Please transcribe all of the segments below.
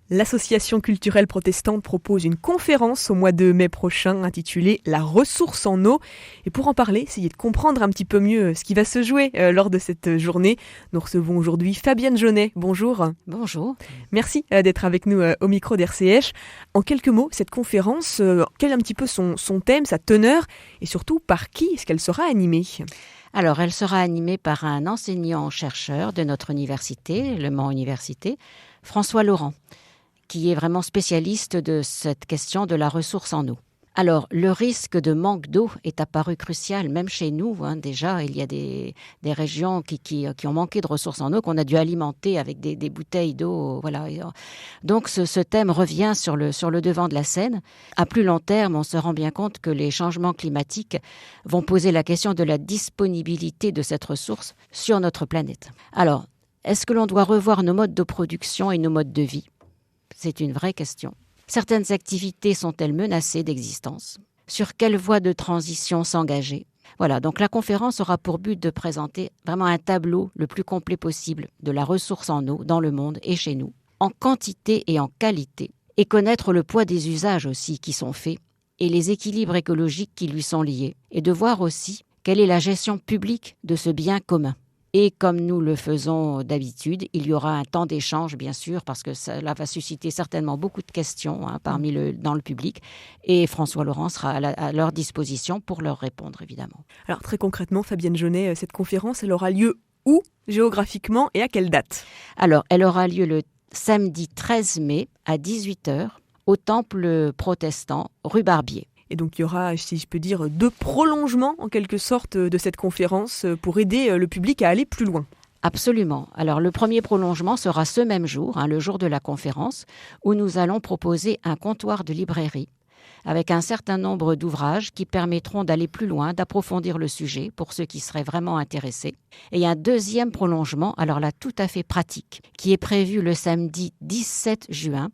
L'association culturelle protestante propose une conférence au mois de mai prochain intitulée « La ressource en eau ». Et pour en parler, essayer de comprendre un petit peu mieux ce qui va se jouer lors de cette journée, nous recevons aujourd'hui Fabienne Jaunet. Bonjour. Bonjour. Merci d'être avec nous au micro d'RCH. En quelques mots, cette conférence, quel est un petit peu son thème, sa teneur et surtout par qui est-ce qu'elle sera animée ? Alors, elle sera animée par un enseignant-chercheur de notre université, Le Mans Université, François Laurent, qui est vraiment spécialiste de cette question de la ressource en eau. Alors, le risque de manque d'eau est apparu crucial, même chez nous. Déjà, il y a des régions qui ont manqué de ressources en eau, qu'on a dû alimenter avec des bouteilles d'eau. Voilà. Donc, ce thème revient sur le devant de la scène. À plus long terme, on se rend bien compte que les changements climatiques vont poser la question de la disponibilité de cette ressource sur notre planète. Alors, est-ce que l'on doit revoir nos modes de production et nos modes de vie ? C'est une vraie question. Certaines activités sont-elles menacées d'existence ? Sur quelle voie de transition s'engager ? Voilà, donc la conférence aura pour but de présenter vraiment un tableau le plus complet possible de la ressource en eau dans le monde et chez nous, en quantité et en qualité, et connaître le poids des usages aussi qui sont faits et les équilibres écologiques qui lui sont liés, et de voir aussi quelle est la gestion publique de ce bien commun. Et comme nous le faison d'habitude, il y aura un temps d'échange, bien sûr, parce que cela va susciter certainement beaucoup de questions dans le public. Et François Laurent sera à leur disposition pour leur répondre, évidemment. Alors très concrètement, Fabienne Jaunet, cette conférence, elle aura lieu où, géographiquement, et à quelle date ? Alors, elle aura lieu le samedi 13 mai à 18h au Temple protestant, rue Barbier. Et donc il y aura, si je peux dire, 2 prolongements en quelque sorte de cette conférence pour aider le public à aller plus loin. Absolument. Alors le premier prolongement sera ce même jour, le jour de la conférence, où nous allons proposer un comptoir de librairie avec un certain nombre d'ouvrages qui permettront d'aller plus loin, d'approfondir le sujet pour ceux qui seraient vraiment intéressés. Et il y a un deuxième prolongement, alors là tout à fait pratique, qui est prévu le samedi 17 juin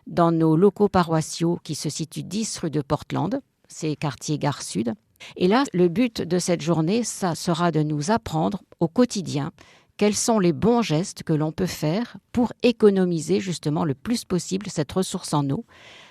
dans nos locaux paroissiaux qui se situent 10 rue de Portland, c'est quartier Gare Sud. Et là, le but de cette journée, ça sera de nous apprendre au quotidien quels sont les bons gestes que l'on peut faire pour économiser justement le plus possible cette ressource en eau.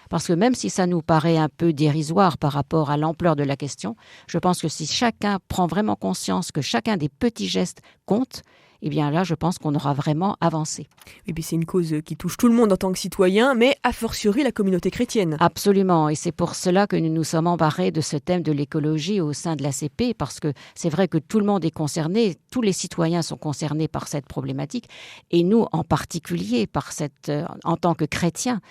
Parce que même si ça nous paraît un peu dérisoire par rapport à l'ampleur de la question, je pense que si chacun prend vraiment conscience que chacun des petits gestes compte, eh bien là, je pense qu'on aura vraiment avancé. Et puis c'est une cause qui touche tout le monde en tant que citoyen, mais a fortiori la communauté chrétienne. Absolument, et c'est pour cela que nous nous sommes emparés de ce thème de l'écologie au sein de l'ACP, parce que c'est vrai que tout le monde est concerné, tous les citoyens sont concernés par cette problématique, et nous en particulier en tant que chrétiens,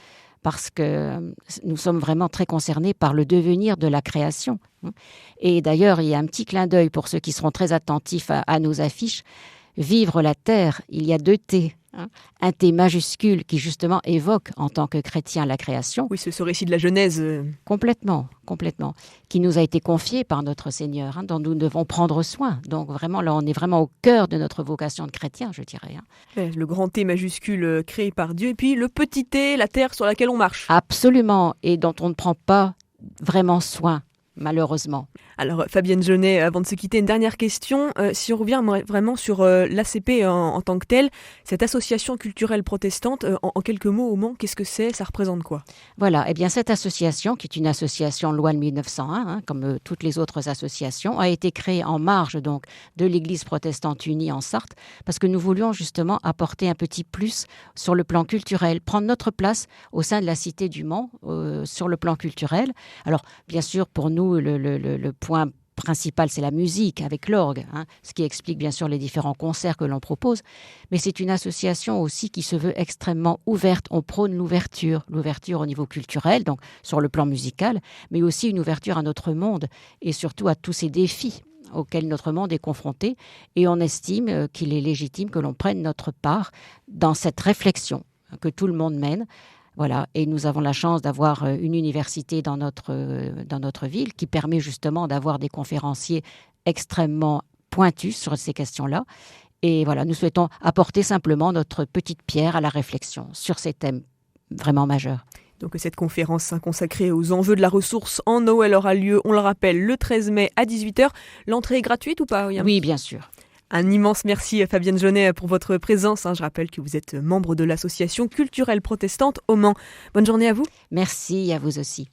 parce que nous sommes vraiment très concernés par le devenir de la création. Et d'ailleurs, il y a un petit clin d'œil pour ceux qui seront très attentifs à nos affiches. Vivre la terre, il y a 2 T. Un T majuscule qui justement évoque en tant que chrétien la création. Oui, ce récit de la Genèse. Complètement. Qui nous a été confié par notre Seigneur, dont nous devons prendre soin. Donc vraiment, là, on est vraiment au cœur de notre vocation de chrétien, je dirais. Le grand T majuscule créé par Dieu, et puis le petit T, la terre sur laquelle on marche. Absolument, et dont on ne prend pas vraiment soin, malheureusement. Alors Fabienne Jaunet, avant de se quitter, une dernière question. Si on revient vraiment sur l'ACP en tant que telle, cette association culturelle protestante, en quelques mots au Mans, qu'est-ce que c'est ? Ça représente quoi ? Voilà, eh bien cette association, qui est une association loi de 1901, comme toutes les autres associations, a été créée en marge donc de l'Église protestante unie en Sarthe, parce que nous voulions justement apporter un petit plus sur le plan culturel, prendre notre place au sein de la cité du Mans sur le plan culturel. Alors bien sûr, pour nous, le point principal, c'est la musique avec l'orgue, ce qui explique bien sûr les différents concerts que l'on propose. Mais c'est une association aussi qui se veut extrêmement ouverte. On prône l'ouverture au niveau culturel, donc sur le plan musical, mais aussi une ouverture à notre monde et surtout à tous ces défis auxquels notre monde est confronté. Et on estime qu'il est légitime que l'on prenne notre part dans cette réflexion que tout le monde mène. Voilà, et nous avons la chance d'avoir une université dans notre ville qui permet justement d'avoir des conférenciers extrêmement pointus sur ces questions-là. Et voilà, nous souhaitons apporter simplement notre petite pierre à la réflexion sur ces thèmes vraiment majeurs. Donc cette conférence consacrée aux enjeux de la ressource en eau, elle aura lieu, on le rappelle, le 13 mai à 18h. L'entrée est gratuite ou pas ? Oui, bien sûr. Un immense merci Fabienne Jaunet pour votre présence. Je rappelle que vous êtes membre de l'association culturelle protestante au Mans. Bonne journée à vous. Merci à vous aussi.